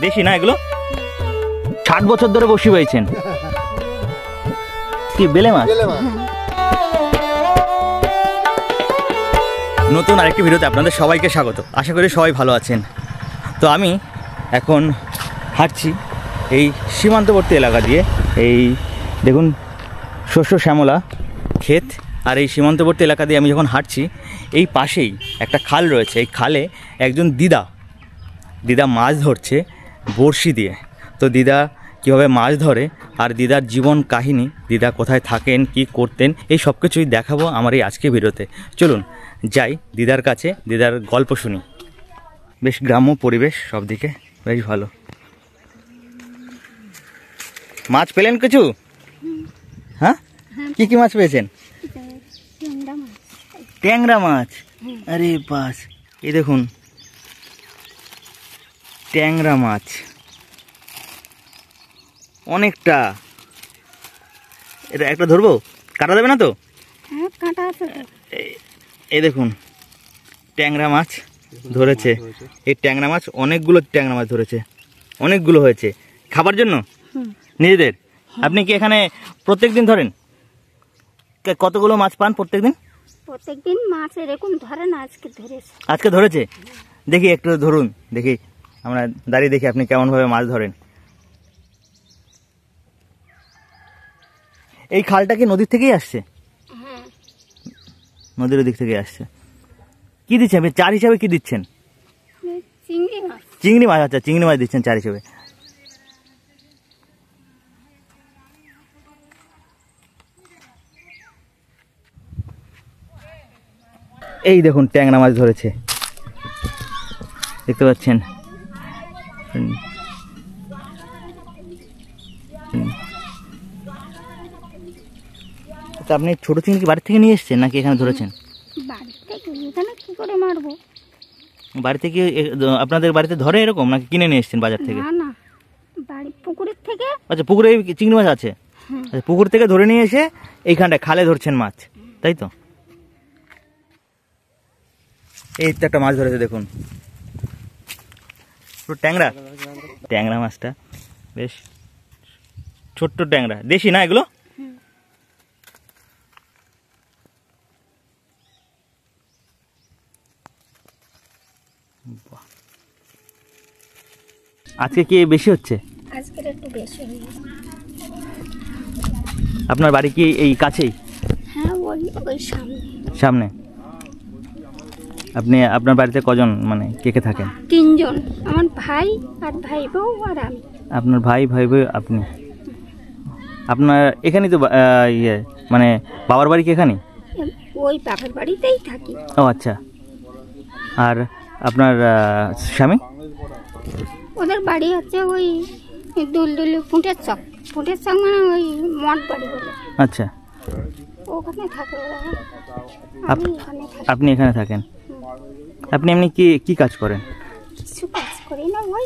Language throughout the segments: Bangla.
দেশি না এগুলো? 60 বছর ধরে বসি হয়েছেন কি বেলে মাছ? নতুন আরেকটি ভিডিওতে আপনাদের সবাইকে স্বাগত। আশা করি সবাই ভালো আছেন। তো আমি এখন হাঁটছি এই সীমান্তবর্তী এলাকা দিয়ে। এই দেখুন শস্য শ্যামলা ক্ষেত, আর এই সীমান্তবর্তী এলাকা দিয়ে আমি যখন হাঁটছি এই পাশেই একটা খাল রয়েছে। এই খালে একজন দিদা মাছ ধরছে বড়শি দিয়ে। তো দিদা কীভাবে মাছ ধরে আর দিদার জীবন কাহিনী, দিদা কোথায় থাকেন, কি করতেন, এই সব কিছুই দেখাবো আমার এই আজকের ভিডিওতে। চলুন যাই দিদার কাছে, দিদার গল্প শুনি। বেশ গ্রাম্য পরিবেশ, সব দিকে বেশ ভালো। মাছ পেলেন কিছু? হ্যাঁ, কি কি মাছ পেয়েছেন? ট্যাংরা মাছ। আরে বাস, এই দেখুন ট্যাংরা মাছ অনেকটা। এটা একটা ধরবো, কাটা দেবে না তো? এই দেখুন ট্যাংরা মাছ ধরেছে। এই ট্যাংরা মাছ অনেকগুলো ট্যাংরা মাছ ধরেছে, অনেকগুলো হয়েছে খাবার জন্য নিজেদের। আপনি কি এখানে প্রত্যেক দিন ধরেন? কতগুলো মাছ পান প্রত্যেকদিন? প্রত্যেকদিন মাছ এরকম ধরে না, আজকে ধরেছে। দেখি একটু ধরুন, দেখি আমরা দাঁড়িয়ে দেখি আপনি কেমন ভাবে মাছ ধরেন। এই খালটা কি নদীর থেকেই আসছে? হ্যাঁ, নদীর দিক থেকে আসছে। কি দিচ্ছেন আপনি চার হিসাবে? কি দিচ্ছেন? চিংড়ি মাছ। চিংড়ি মাছ, আচ্ছা চিংড়ি মাছ দিচ্ছেন চার হিসাবে। এই দেখুন ট্যাংরা মাছ ধরেছে, দেখতে পাচ্ছেন। আপনি ছোট চিংড়ি বাড়ি থেকে নিয়ে এসেছেন নাকি এখানে ধরেছেন? বাড়ি থেকে। এখানে কি করে মারবো? বাড়ি থেকে আপনাদের বাড়িতে ধরে এরকম, নাকি কিনে নিয়ে এসেছেন বাজার থেকে? না না, বাড়ি পুকুরের থেকে। আচ্ছা, পুকুরে চিংড়ি মাছ আছে? আচ্ছা, পুকুর থেকে ধরে নিয়ে এসে এইখানটায় খালে ধরছেন মাছ, তাই তো? এই তো একটা মাছ ধরেছে দেখুন, ট্যাংরা। ট্যাংরা মাছটা বেশ ছোট্ট ট্যাংরা, দেশি না এগুলো? আজকে কি বেশি হচ্ছে? আজকে একটু বেশি হয়েছে। আপনার বাড়ি কি এই কাছেই? হ্যাঁ, ওই সামনে। আপনি আপনার বাড়িতে কজন, মানে কে কে থাকেন? 3 জন, আমার ভাই আর ভাই বউ আর আমি। আপনার ভাই বউ আপনি? আপনার এখানেই তো ইয়ে, মানে বাবার বাড়ি কি এখানে? ওই বাবার বাড়িতেই থাকি। ও আচ্ছা। আর আপনার স্বামী? ওদের বাড়ি হচ্ছে ওই দুলদুলি পুঁটের চক মানে ওই মঠ বাড়ি বলে। আচ্ছা, ওখানে থাকে ওরা। আপনি এখানে থাকেন? আপনি এমনি কি কাজ করেন? কিছু কাজ করি না, ওই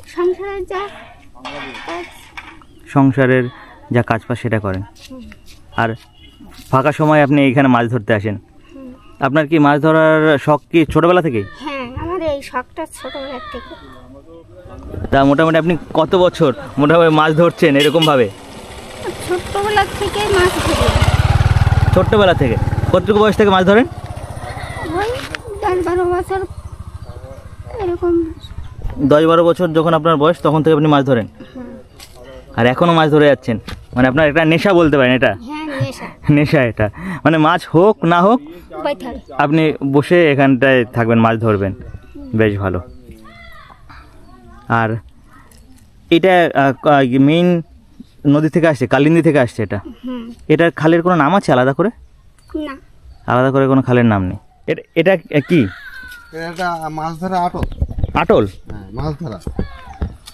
সংসারের যা কাজ পায় সেটা করেন। আর ফাঁকা সময় আপনি এখানে মাছ ধরতে আসেন। আপনার কি মাছ ধরার শখ কি ছোটবেলা থেকে? হ্যাঁ, আমার এই শখটা ছোটবেলা থেকে। তা মোটামুটি আপনি কত বছর মোটামুটি মাছ ধরছেন এরকম ভাবে? ছোট্টবেলা থেকে মাছ ধরি। ছোট্টবেলা থেকে? কতটুকু বয়স থেকে মাছ ধরেন? ওই 10-12 বছর এরকম। 10-12 বছর যখন আপনার বয়স, তখন থেকে আপনি মাছ ধরেন? আর এখনো মাছ ধরে যাচ্ছেন, মানে আপনার একটা নেশা বলতে পারেন এটা? হ্যাঁ, নেশা এটা, মানে মাছ হোক না হোক আপনি বসে এখানটায় থাকবেন, মাছ ধরবেন। বেশ ভালো। আর এটা মেইন নদী থেকে আসছে, কালিন্দী থেকে আসছে এটা? এটার খালের কোনো নাম আছে আলাদা করে? না, আলাদা করে কোনো খালের নাম নেই। এটা কি? এটা মাছ ধরা আটল। আটল? হ্যাঁ, মাছ ধরা।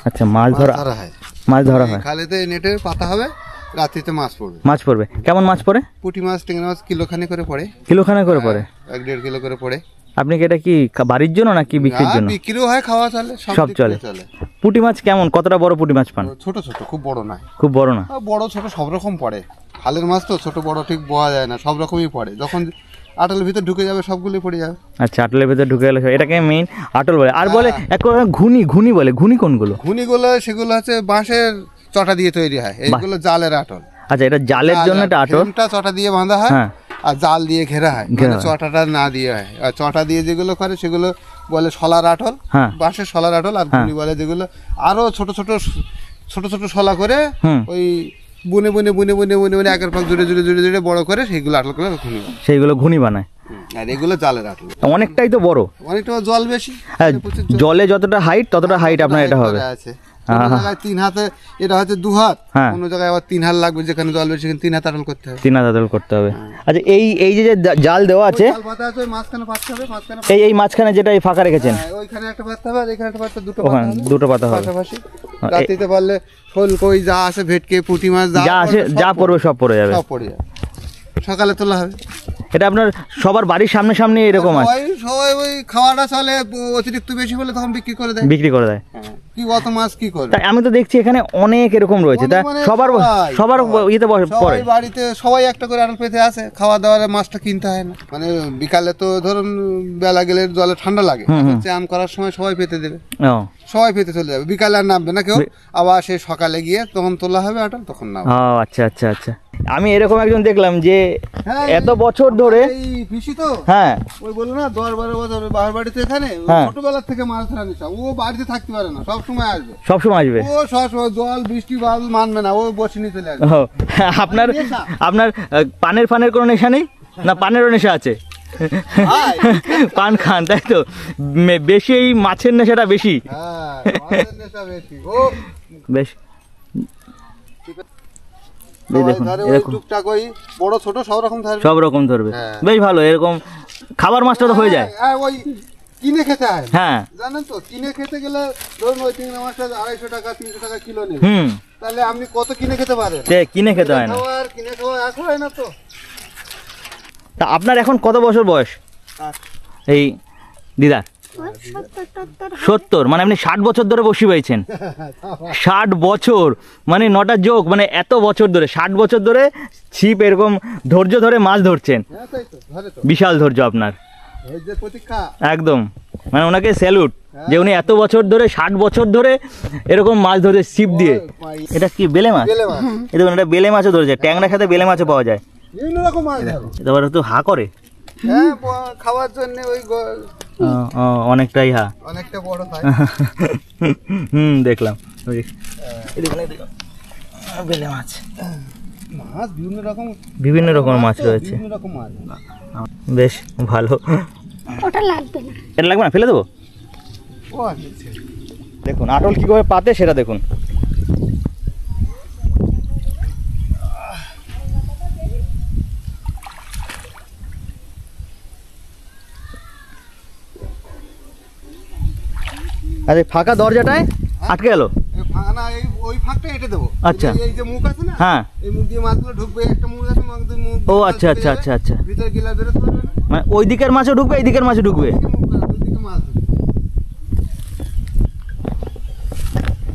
আচ্ছা, মাছ ধরা হয়। মাছ ধরা হয় খালেতে নেটের পাতা হবে, রাত্রিতে মাছ পড়বে। কেমন মাছ পড়ে? পুঁটি মাছ, ট্যাংরা মাছ কিলোখানে করে পড়ে। কিলোখানে করে পড়ে? 1-1.5 কিলো করে পড়ে। আপনি কি এটা কি বাড়ির জন্য নাকি বিক্রির জন্য? বিক্রিও হয়, খাওয়া চলে, সব চলে। পুঁটি মাছ কেমন, কতটা বড় পুঁটি মাছ পান? ছোট ছোট, খুব বড় না। খুব বড় না? বড় ছোট সব রকম পড়ে। খালের মাছ তো ছোট বড় ঠিক বোঝা যায় না, সব রকমই পড়ে। যখন আটলের ভিতর ঢুকে যাবে, সবগুলি পড়ে যাবে। আচ্ছা, আটলের ভেতর ঢুকে গেলে এটাকে মেইন আটল বলে। আর বলে এক ঘুনি বলে, ঘুনি কোনগুলো? ঘুনিগুলো সেগুলো হচ্ছে বাঁশের চটা দিয়ে তৈরি হয়, এইগুলো জালের আটল। আচ্ছা, এটা জালের জন্য একটা আটল, চটা দিয়ে বাঁধা হয় হ্যাঁ, আর জাল দিয়ে ঘেরা হয়, মানে চটাটা না দিয়ে হয়। আর চটা দিয়ে যেগুলো করে সেগুলো বলে শলার আটল, হ্যাঁ, বাঁশের শলার আটল। আর ঘুনি বলে যেগুলো আরো ছোট ছোট শলা করে ওই বুনে বুনে বুনে বুনে বুনে বুনে একের পাক জুড়ে জুড়ে জুড়ে জুড়ে বড় করে সেইগুলো আটল করে ঘুনি, সেইগুলো ঘুনি বানায়। আর এগুলো জালের আটল। অনেকটাই তো বড়, অনেকটা জল বেশি। হ্যাঁ, জলে যতটা হাইট ততটা হাইট আপনার এটা হবে। আছে 3 হাতে, এটা হচ্ছে 2 হাত, অন্য জায়গায় আবার 3 হাত লাগবে, যেখানে জল বেশি সেখানে 3 হাত আটল করতে হবে। 3 হাত আটল করতে হবে। আচ্ছা, এই যে জাল দেওয়া আছে, মাঝখানে পাততে হবে, মাঝখানে এই মাঝখানে যেটা এই ফাঁকা রেখেছেন, ওইখানে একটা পাততে হবে আর এখানে একটা পাততে, দুটো পাতা হবে পাশাপাশি। রাত্রিতে পারলে শোল কই যা আছে, ভেটকে পুঁটি মাছ যা আছে, যা পড়বে সব পড়ে যাবে, সব পড়ে যাবে। সকালে তোলা হবে। এটা আপনার সবার বাড়ির সামনে সামনে এরকম আছে? সবাই ওই খাওয়াটা চলে, অতিরিক্ত বেশি হলে তখন বিক্রি করে দেয়। কি অত মাছ কি করবে? তাই আমি তো দেখছি এখানে অনেক এরকম রয়েছে, তাই সবার ইয়েতে পড়ে। বাড়িতে সবাই একটা করে আটল পেতে আছে, খাওয়া দাওয়ার মাছটা কিনতে হয় না। মানে বিকালে তো ধরুন বেলা গেলে জলে ঠান্ডা লাগে, চান করার সময় সবাই পেতে দেবে, সবাই পেতে চলে যাবে। বিকালে আর নামবে না কেউ, আবার সে সকালে গিয়ে তখন তোলা হবে আটল, তখন নামবে। আচ্ছা আচ্ছা আচ্ছা, আমি এরকম একজন দেখলাম যে এত বছর ধরে, হ্যাঁ ওই বললো না 10-12 বছর বাবার বাড়িতে, এখানে ছোটবেলা থেকে মাছ ধরা নেশা। ও বাড়িতে থাকতে পারে না, সবসময় আসবে, ও সবসময় জল বৃষ্টি বাদল মানবে না, ও বসে নিয়ে চলে আসবে। আপনার পানের কোনো নেশা নেই না? পানেরও নেশা আছে, পান খান তাই তো? বেশি এই মাছের নেশাটা বেশি, বেশ। সব রকম ধরবে, বেশ ভালো। এরকম খাবার মাছটা তো হয়ে যায়। কিনে খেতে হয়, হ্যাঁ জানেন তো, কিনে খেতে গেলে ধরুন ওই চিংড়ি মাছটা 250 টাকা 300 টাকা কিলো নেবে, তাহলে আপনি কত কিনে খেতে পারেন? কিনে খেতে হয় না, কিনে খাওয়া আসা হয় না তো। তা আপনার এখন কত বছর বয়স এই দিদা? 70, মানে আপনি 60 বছর ধরে বসি পাইছেন। 60 বছর মানে নটা যোগ, মানে এত বছর ধরে 60 বছর ধরে ছিপ এরকম ধৈর্য ধরে মাছ ধরছেন। বিশাল ধৈর্য আপনার, একদম। মানে ওনাকে স্যালুট যে উনি এত বছর ধরে, 60 বছর ধরে এরকম মাছ ধরে ছিপ দিয়ে। এটা কি বেলে মাছ? এই দেখুন, এটা বেলে মাছও ধরেছে, ট্যাংরার সাথে বেলে মাছও পাওয়া যায়। এবার একটু হা করে খাওয়ার জন্য, ওই অনেকটাই অনেকটা বড় হয়। দেখলাম বেলে মাছ, বিভিন্ন রকম মাছ রয়েছে, বেশ ভালো। ওটা লাগবে না, এটা লাগবে না, ফেলে দেবো। দেখুন আটল কি করে পাতে সেটা দেখুন। আরে ফাঁকা দরজাটায় আটকে গেল, ওই ফাঁকটা এঁটে দেবো। আচ্ছা, এই যে মুখ আছে না, হ্যাঁ, এই মুখ দিয়ে মাছগুলো ঢুকবে, একটা মুখ আছে, ও আচ্ছা আচ্ছা আচ্ছা আচ্ছা, ভিতরে গিলা বেরোতে পারবে না, মানে ওই দিকের মাছও ঢুকবে, এই দিকের মাছও ঢুকবে।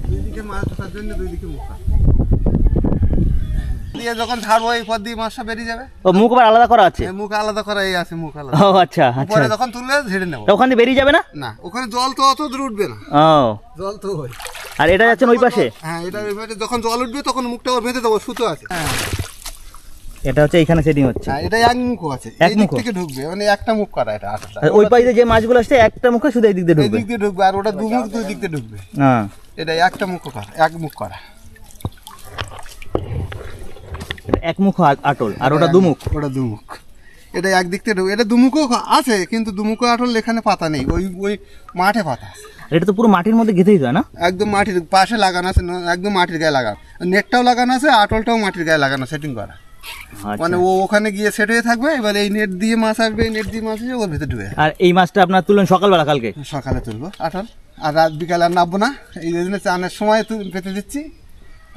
দুই দিকে মাছ ঢোকার জন্য দুই দিকে মুখ দিয়ে যখন ছাড়বো, এই পথ দিয়ে মাছটা বেরিয়ে যাবে। ও মুখ আবার আলাদা করা আছে? মুখ আলাদা করা, এই আছে মুখ আলাদা। ও আচ্ছা আচ্ছা, পরে যখন তুললে ঝেড়ে নেবো। ওখান দিয়ে বেরিয়ে যাবে না? না, ওখানে জল তো অত দূর উঠবে না। ও, জল তো ওই, আর এটা যাচ্ছেন ওই পাশে? হ্যাঁ, এটা ওই পাশে। যখন জল উঠবে তখন মুখটা ওর বেঁধে দেবো, সুতো আছে। এটা হচ্ছে এখানে সেটিং হচ্ছে। হ্যাঁ, এটা এক মুখ আছে, এই দিক থেকে ঢুকবে, মানে একটা মুখ করা এটা। ওই পাশে যে মাছগুলো আসছে একটা মুখে শুধু এই দিক দিয়ে ঢুকবে, এই দিক দিয়ে ঢুকবে, আর ওটা দু মুখ দুই দিক দিয়ে ঢুকবে। হ্যাঁ, এটা একটা মুখ করা, এক মুখ করা। এক মুখ আটল, আর ওটা দুমুখ। ওটা দুমুখ, এটা একদিক থেকে ঢুকবে। এটা দুমুখও আছে, কিন্তু দুমুখ আটল এখানে পাতা নেই, ওই মাঠে পাতা আছে। এটা তো পুরো মাটির মধ্যে গেঁথেই যায় না? একদম মাটির পাশে লাগানো আছে, একদম মাটির গায়ে লাগানো। নেটটাও লাগানো আছে, আটলটাও মাটির গায়ে লাগানো, সেটিং করা। মানে ও ওখানে গিয়ে সেট হয়ে থাকবে, এবার এই নেট দিয়ে মাছ আসবে, এই নেট দিয়ে মাছ আসবে, ওর ভেতরে ঢুকে। আর এই মাছটা আপনার তুললেন সকালবেলা? কালকে সকালে তুলবো আটল, আর রাত বিকালে আর নামবো না। এই জন্য চানের সময় পেতে দিচ্ছি,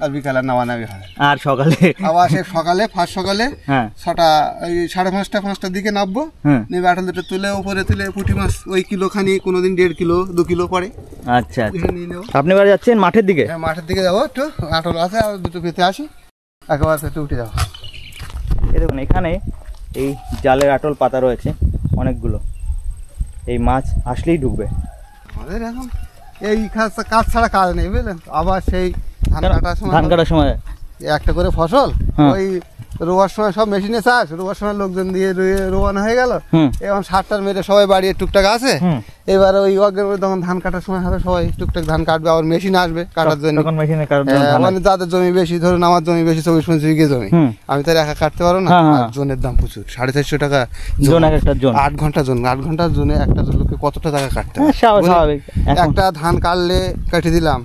আর বিকালে নামানামি হয়। আর সকালে আবার সে সকালে, ফার্স্ট সকালে 6টা, ওই 5:30 5টার দিকে নামবো, নেবে আটল দুটো তুলে উপরে তুলে পুঁটি মাছ ওই কিলো খানি, কোনোদিন 1.5 কিলো 2 কিলো পরে। আচ্ছা, আপনি এবার যাচ্ছেন মাঠের দিকে? হ্যাঁ, মাঠের দিকে যাবো, একটু আটল আছে, আর দুটো পেতে আসি, একেবারে পেতে উঠে যাবো। এই দেখুন এখানে এই জালের আটল পাতা রয়েছে অনেকগুলো, এই মাছ আসলেই ঢুকবে। আমাদের এখন এই কাজ ছাড়া কাজ নেই বুঝলেন। আবার সেই ধান কাটার সময় একটা করে ফসল, হ্যাঁ। ওই রোয়ার সময় সব মেশিনে চাষ, রোয়ার সময় লোকজন দিয়ে রোয়ানো হয়ে গেল, এবং সারটার মেরে সবাই বাড়ির টুকটাক আছে। এবার ওই তখন ধান কাটার সময় হবে, সবাই টুকটাক ধান কাটবে, আবার মেশিন আসবে কাটার জন্য। মানে যাদের জমি বেশি, ধরুন আমার জমি বেশি 24-25 বিঘে জমি, আমি তো একা কাটতে পারবো না। জোনের দাম প্রচুর, 450 টাকা জন, এক একটা জন, 8 ঘন্টা জন, 8 ঘন্টার জন্য একটা লোককে কতটা টাকা কাটতে হবে? স্বাভাবিক। একটা ধান কাটলে কেটে দিলাম,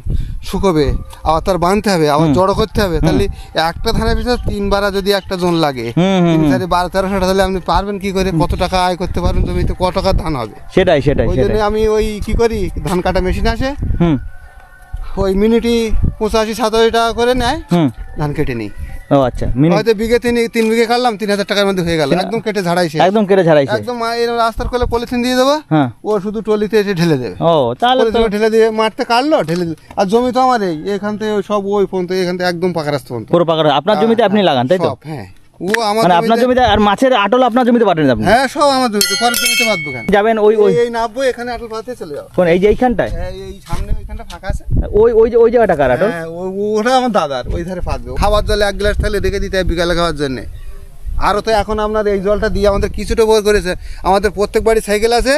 শুকোবে, আবার তার বাঁধতে হবে, আবার জড়ো করতে হবে, তাহলে একটা ধানের পিছনে 3 বার যদি একটা জন লাগে, 1200-1300 টাকা, তাহলে আপনি পারবেন কি করে? কত টাকা আয় করতে পারবেন জমিতে? কত টাকা ধান হবে? সেটাই। ওই জন্য আমি ওই কি করি, ধান কাটা মেশিন আসে, ওই মিনিটই 85-87 টাকা করে নেয়, ধান কেটে নিই। ও আচ্ছা, হয়তো বিঘে 3 বিঘে কাটলাম, 3000 টাকার মধ্যে হয়ে গেল, একদম কেটে ঝাড়াইছে, একদম রাস্তার কোলে পলিথিন দিয়ে দেবো, ও শুধু টলিতে এসে ঢেলে দেবে। ও তাহলে ঢেলে দিয়ে মাঠতে কাটলো, ঢেলে দিল। আর জমি তো আমার এখান থেকে সব ওই পর্যন্ত, এখান থেকে একদম পাকা রাস্তা পর্যন্ত, পুরো পাকা। আপনার জমিতে আপনি লাগান, তাই তো? হ্যাঁ, ও আমার মানে আপনার জমিতে। আর মাছের আটল আপনার জমিতে পাঠান আপনি? হ্যাঁ, সব আমার জমিতে। পরের জমিতে বাঁধবো কেন? যাবেন ওই নামবো, এখানে আটল বাঁধতে চলে যাবো। কোন এই যে এইখানটায়? এই সামনে ওইখানটা ফাঁকা আছে, ওই জায়গাটা কার আটল? হ্যাঁ, ওটা আমার দাদার, ওই ধারে বাঁধবে। খাবার জলে 1 গ্লাস থাকলে রেখে দিতে হয় বিকালে খাওয়ার জন্য। আরও তো এখন আপনার এই জলটা দিয়ে আমাদের কিছুটা বই করেছে। আমাদের প্রত্যেক বাড়ি সাইকেল আছে,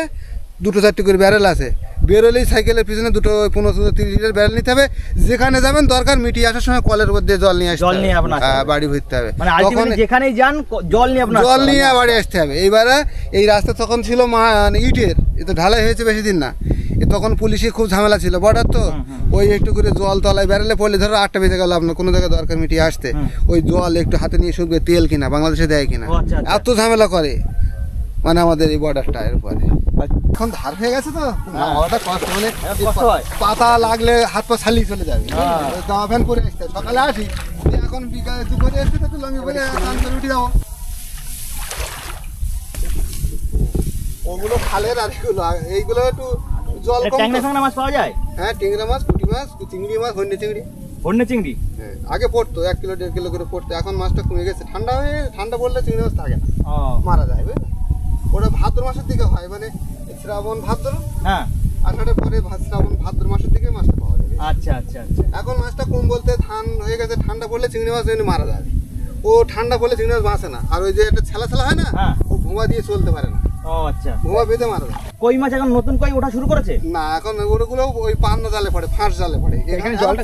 2-4টি করে ব্যারেল আছে। বেরোলেই সাইকেলের পিছনে 15-30 লিটার ব্যারেল নিতে হবে। যেখানে যাবেন দরকার মিটিয়ে আসার সময় কলের মধ্যে জল নিয়ে আসতে হবে, বাড়ি ভরতে হবে। তখন যেখানেই যান জল নিয়ে বাড়ি আসতে হবে। এইবারে এই রাস্তা তখন ছিল ইটের, এ তো ঢালাই হয়েছে বেশি দিন না। তখন পুলিশের খুব ঝামেলা ছিল, বর্ডার তো, ওই একটু করে জল তলায় ব্যারেলে পড়লে ধরো 8টা বেজে গেল, আপনার কোনো জায়গায় দরকার মিটিয়ে আসতে, ওই জল একটু হাতে নিয়ে শুকবে, তেল কিনা বাংলাদেশে দেয় কিনা, এত ঝামেলা করে মানে আমাদের এই বর্ডারটা। এরপরে এখন ধার হয়ে গেছে তো, কষ্ট, মানে পাতা লাগলে হাত পা ছালিয়ে চলে যাবে, জামা প্যান্ট পরে আসতে। সকালে আসি, এখন বিকালে দুপুরে এসে তো লঙ্গি পরে উঠে যাবো। ওগুলো খালের, আর এইগুলো একটু জল কম। মাছ পাওয়া যায়? হ্যাঁ, ট্যাংরা মাছ, পুঁটি মাছ, চিংড়ি মাছ, হন্যে চিংড়ি। হ্যাঁ, আগে পড়তো 1 কিলো 1.5 কিলো করে পড়তো, এখন মাছটা কমে গেছে। ঠান্ডা পড়লে চিংড়ি মাছ থাকে না, মারা যায় বুঝলেন। ওটা ভাদ্র মাসের দিকে হয়, মানে শ্রাবণ ভাদ্র, হ্যাঁ, আষাঢ়ের পরে শ্রাবণ ভাদ্র মাসের দিকে মাছটা পাওয়া যাবে। আচ্ছা। এখন মাছটা কম বলতে ধান হয়ে গেছে, ঠান্ডা পড়লে চিংড়ি মাছ এমনি মারা যাবে। ও ঠান্ডা পড়লে চিংড়ি মাছ বাঁচে না। আর ওই যে একটা ছেলা হয় না, ও ভুয়া দিয়ে চলতে পারে না। আচ্ছা, ভুয়া বেঁধে মারা যায়। কই মাছ এখন নতুন কই ওঠা শুরু করেছে না? এখন ওগুলো ওই পান্না জালে পড়ে, ফাঁস জালে পড়ে। এখানে জলটা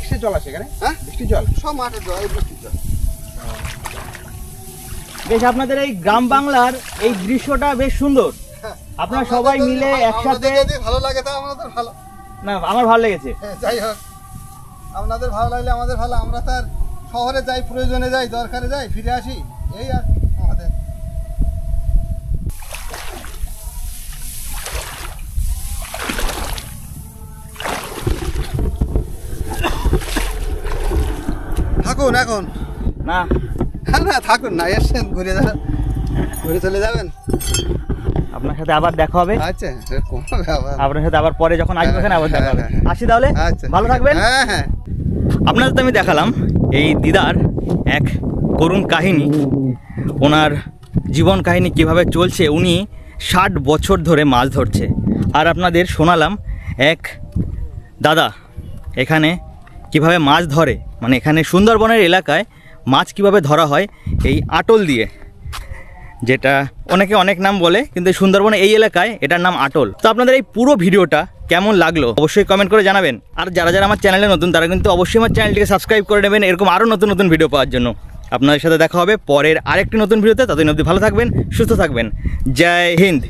কিসের জল আসে এখানে? হ্যাঁ, বৃষ্টির জল, সব মাঠের জল, বৃষ্টির জল। বেশ, আপনাদের এই গ্রাম বাংলার এই দৃশ্যটা বেশ সুন্দর। আপনারা সবাই মিলে একসাথে, যদি ভালো লাগে তা আমাদের ভালো। না, আমার ভালো লেগেছে। যাই হোক, আপনাদের ভালো লাগলে আমাদের ভালো। আমরা তার শহরে যাই, প্রয়োজনে যাই, দরকারে যাই, ফিরে আসি, এই আর আমাদের। থাকুন এখন, না না থাকুন না, এসছেন ঘুরে চলে যাবেন। আপনার সাথে আবার দেখা হবে। আচ্ছা, কোনো ব্যাপার। আপনার সাথে আবার পরে যখন আসবেন আবার দেখা হবে। আসি তাহলে, ভালো থাকবেন। হ্যাঁ হ্যাঁ। আপনাদের তো আমি দেখালাম এই দিদার এক করুণ কাহিনী, ওনার জীবন কাহিনী কিভাবে চলছে। উনি 60 বছর ধরে মাছ ধরছে। আর আপনাদের শোনালাম এক দাদা এখানে কিভাবে মাছ ধরে, মানে এখানে সুন্দরবনের এলাকায় মাছ কিভাবে ধরা হয় এই আটল দিয়ে, যেটা অনেকে অনেক নাম বলে, কিন্তু সুন্দরবনে এই এলাকায় এটার নাম আটল। তো আপনাদের এই পুরো ভিডিওটা কেমন লাগলো অবশ্যই কমেন্ট করে জানাবেন। আর যারা যারা আমার চ্যানেলে নতুন তারা কিন্তু অবশ্যই আমার চ্যানেলটিকে সাবস্ক্রাইব করে নেবেন এরকম আরও নতুন নতুন ভিডিও পাওয়ার জন্য। আপনাদের সাথে দেখা হবে পরের আরেকটি নতুন ভিডিওতে। ততদিন অবধি ভালো থাকবেন, সুস্থ থাকবেন। জয় হিন্দ।